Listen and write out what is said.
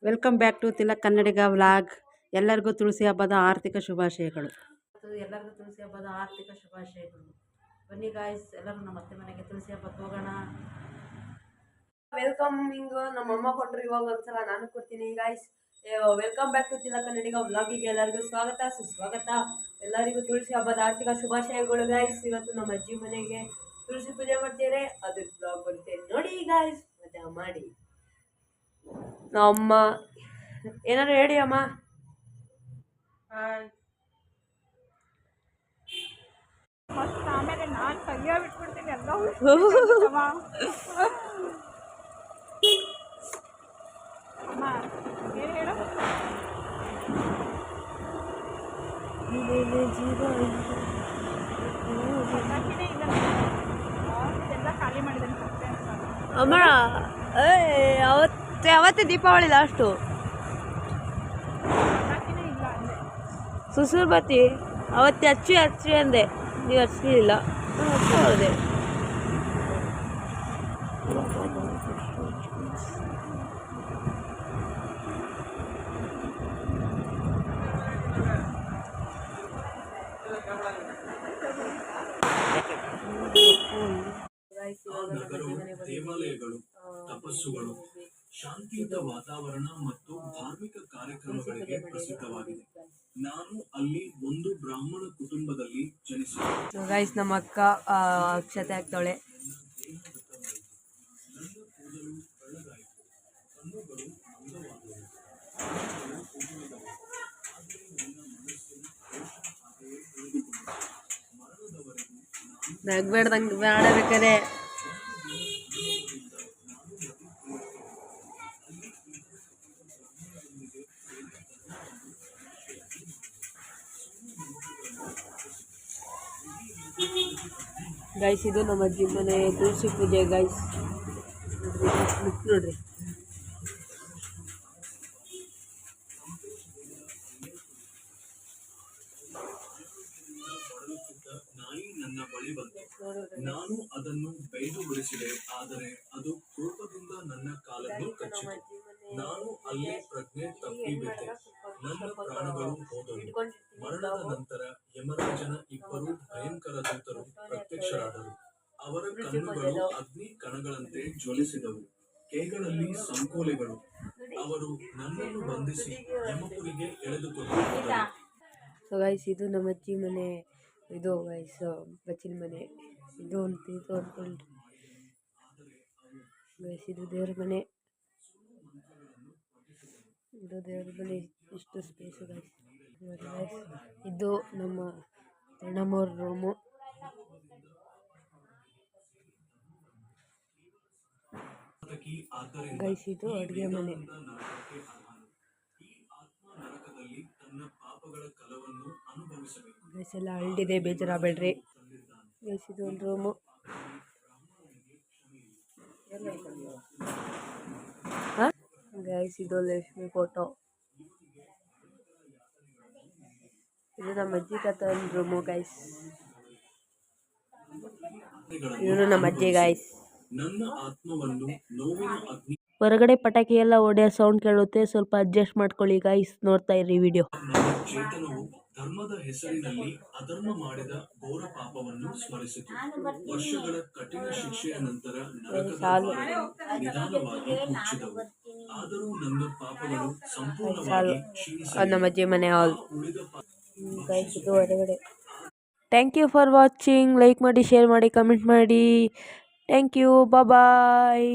Welcome back to Tilak Kannadiga vlog. ಎಲ್ಲರಿಗೂ ತುಳಸಿ ಹಬ್ಬದ ಆರ್ಥಿಕ ಶುಭಾಶಯಗಳು. ಎಲ್ಲರಿಗೂ ತುಳಸಿ ಹಬ್ಬದ ಆರ್ಥಿಕ ಶುಭಾಶಯಗಳು. ಬನ್ನಿ ಗಾಯ್ಸ್, ಎಲ್ಲರೂ ನಮ್ಮ ಅತ್ತೆ ಮನೆಗೆ ತುಳಸಿ ಹಬ್ಬಕ್ಕೆ ಹೋಗೋಣ. ವೆಲ್ಕಮಿಂಗ್ ನಮ್ಮಮ್ಮ ಕೊಟ್ಟರು, ಇವಾಗ ಒಂದ್ಸಲ ನಾನು ಕೊಡ್ತೀನಿ guys. Welcome back to Tilak Kannadiga ವ್ಲಾಗಿಗೆ ಎಲ್ಲರಿಗೂ ಸ್ವಾಗತ ಸುಸ್ವಾಗತ. ಎಲ್ಲರಿಗೂ ತುಳಸಿ ಹಬ್ಬದ ಆರ್ಥಿಕ ಶುಭಾಶಯಗಳು ಗಾಯ್ಸ್. ಇವತ್ತು ನಮ್ಮ ಅಜ್ಜಿ ಮನೆಗೆ ತುಳಸಿ ಪೂಜೆ ಮಾಡ್ತೀರಿ, ಅದು ಬ್ಲಾಗ್ ಬರುತ್ತೆ ನೋಡಿ ಗಾಯ್ಸ್, ಮಜಾ ಮಾಡಿ. ನಮ್ಮ ಏನಾರು ಹೇಳಿ ಅಮ್ಮ. ಆಮೇಲೆ ನಾನು ಕೈಯ ಬಿಟ್ಬಿಡ್ತೀನಿ ಎಲ್ಲ. ಅಮ್ಮ ಏನು ಹೇಳು, ಎಲ್ಲ ಖಾಲಿ ಮಾಡಿದ್ದೇನೆ ಅಮ್ಮ. ಅವತ್ತೇ ದೀಪಾವಳಿ ಲಾಸ್ಟು ಇಲ್ಲ ಅಂದೆ. ಸುಸೂರು ಬತ್ತಿ ಅವತ್ತೇ ಹಚ್ಚಿ ಅಂದೆ, ನೀವು ಹಚ್ಚಲಿಲ್ಲ, ಹಚ್ಚಿದೆ. ದೇವಾಲಯಗಳು, ತಪಸ್ಸುಗಳು, ಶಾಂತಿಯುತ ವಾತಾವರಣ ಮತ್ತು ಧಾರ್ಮಿಕ ಕಾರ್ಯಕ್ರಮಗಳಿಗೆ ಪ್ರಸಿದ್ಧವಾಗಿದೆ. ನಾನು ಅಲ್ಲಿ ಒಂದು ಬ್ರಾಹ್ಮಣ ಕುಟುಂಬದಲ್ಲಿ ಜನಿಸಿದೆ. ಗೈಸ್, ನಮ್ಮ ಅಕ್ಕ ಅಕ್ಷತೆ ಆಗ್ತಾಳೆ. ನಗ್ಬೇಡ್ದಂಗೆ ಮಾಡಬೇಕಾರೆ ಗೈಸ್. ಇದು ನಮ್ಮ ಅಜ್ಜಿ ಮನೆ ತುಳಸಿ ಪೂಜೆ ಗೈಸ್. ನೋಡ್ರಿ, ನಾಯಿ ನನ್ನ ಬಳಿ ಬಂತು. ನಾನು ಅದನ್ನು ಬೈದು ಬಿಡಿಸಿದೆ, ಆದರೆ ಅದು ಕೋಪದಿಂದ ನನ್ನ ಕಾಲನ್ನು ಕಚ್ಚಿತು. ನಾನು ಅಲ್ಲೇ ಪ್ರಜ್ಞೆ ತಪ್ಪಿ ಬಿದ್ದೆ. ನನ್ನ ಪ್ರಾಣಗಳು ಹೋದವು. ಮರಣದ ನಂತರ ಯಮರಾಜನ ಇಬ್ಬರು ಭಯಂಕರ ದೂತರು ಪ್ರತ್ಯಕ್ಷರಾದರು. ಅವರ ಕಣ್ಣುಗಳು ಅಗ್ನಿ ಕಣಗಳಂತೆ ಜ್ವಲಿಸಿದವು, ಕೈಗಳಲ್ಲಿ ಸಂಕೋಲೆಗಳು. ಅವರು ನನ್ನನ್ನು ಬಂಧಿಸಿ ಯಮಪುರಿಗೆ ಎಳೆದುಕೊಂಡು ಹೋದರು. ಸೊ ಗೈಸ್, ಇದು ನಮ್ಮ ಅಜ್ಜಿ ಮನೆ. ಇದು ಗೈಸ್ ಬಚ್ಚಿನ ಮನೆ. ಇದು ಅಂದ್ಕೊಳ್ರಿ ಗೈಸ್. ಇದು ದೇವ್ರ ಮನೆ. ಇಷ್ಟು ಸ್ಪೇಸು ಗೈಸ್. ಇದು ನಮ್ಮ ಅಣ್ಣಮ್ಮವ್ರ ರೂಮು. ಗೈಸ್, ಇದು ಅಡುಗೆ ಮನೆ. ಗೈಸ್, ಎಲ್ಲ ಹಳ್ಳಿದೆ, ಬೇಜಾರಾಗಬೇಡ್ರಿ ಗೈಸ್. ಇದು ಒಂದು ರೂಮು. ಗೈಸ್, ಇದು ಲಕ್ಷ್ಮಿ ಫೋಟೋ. ಇದು ನಮ್ಮ ಅಜ್ಜಿ ತಾತ ಒಂದು ರೂಮು ಗೈಸ್. ಇವನು ನಮ್ಮ ಅಜ್ಜಿ ಗೈಸ್. ಹೊರಗಡೆ ಪಟಾಕಿ ಎಲ್ಲ ಹೊಡೆಯೋ ಸೌಂಡ್ ಕೇಳುತ್ತೆ, ಸ್ವಲ್ಪ ಅಡ್ಜಸ್ಟ್ ಮಾಡ್ಕೊಳ್ಳಿ ಗೈಸ್. ನೋಡ್ತಾ ಇರಿ ವಿಡಿಯೋ. ಚೇತನವು ಧರ್ಮದ ಹೆಸರಿನಲ್ಲಿ ಅಧರ್ಮ ಮಾಡಿದ ಘೋರ ಪಾಪವನ್ನು ಸ್ಮರಿಸಿತು. ವರ್ಷಗಳ ಕಠಿಣ ಶಿಕ್ಷೆಯ ನಂತರ ನಿಧಾನವಾಗಿ ಮುಚ್ಚಿದವು. ಆದರೂ ನನ್ನ ಪಾಪಗಳು ಸಂಪೂರ್ಣವಾಗಿ ನಮ್ಮ ಅಜ್ಜಿ ಮನೆ ಹಾಲ್ ಗೈಸ್. ಇದು ಹೊರಗಡೆ. Thank you for watching. Like ಮಾಡಿ, ಶೇರ್ ಮಾಡಿ, ಕಮೆಂಟ್ ಮಾಡಿ. Thank you. ಬಾಯ್.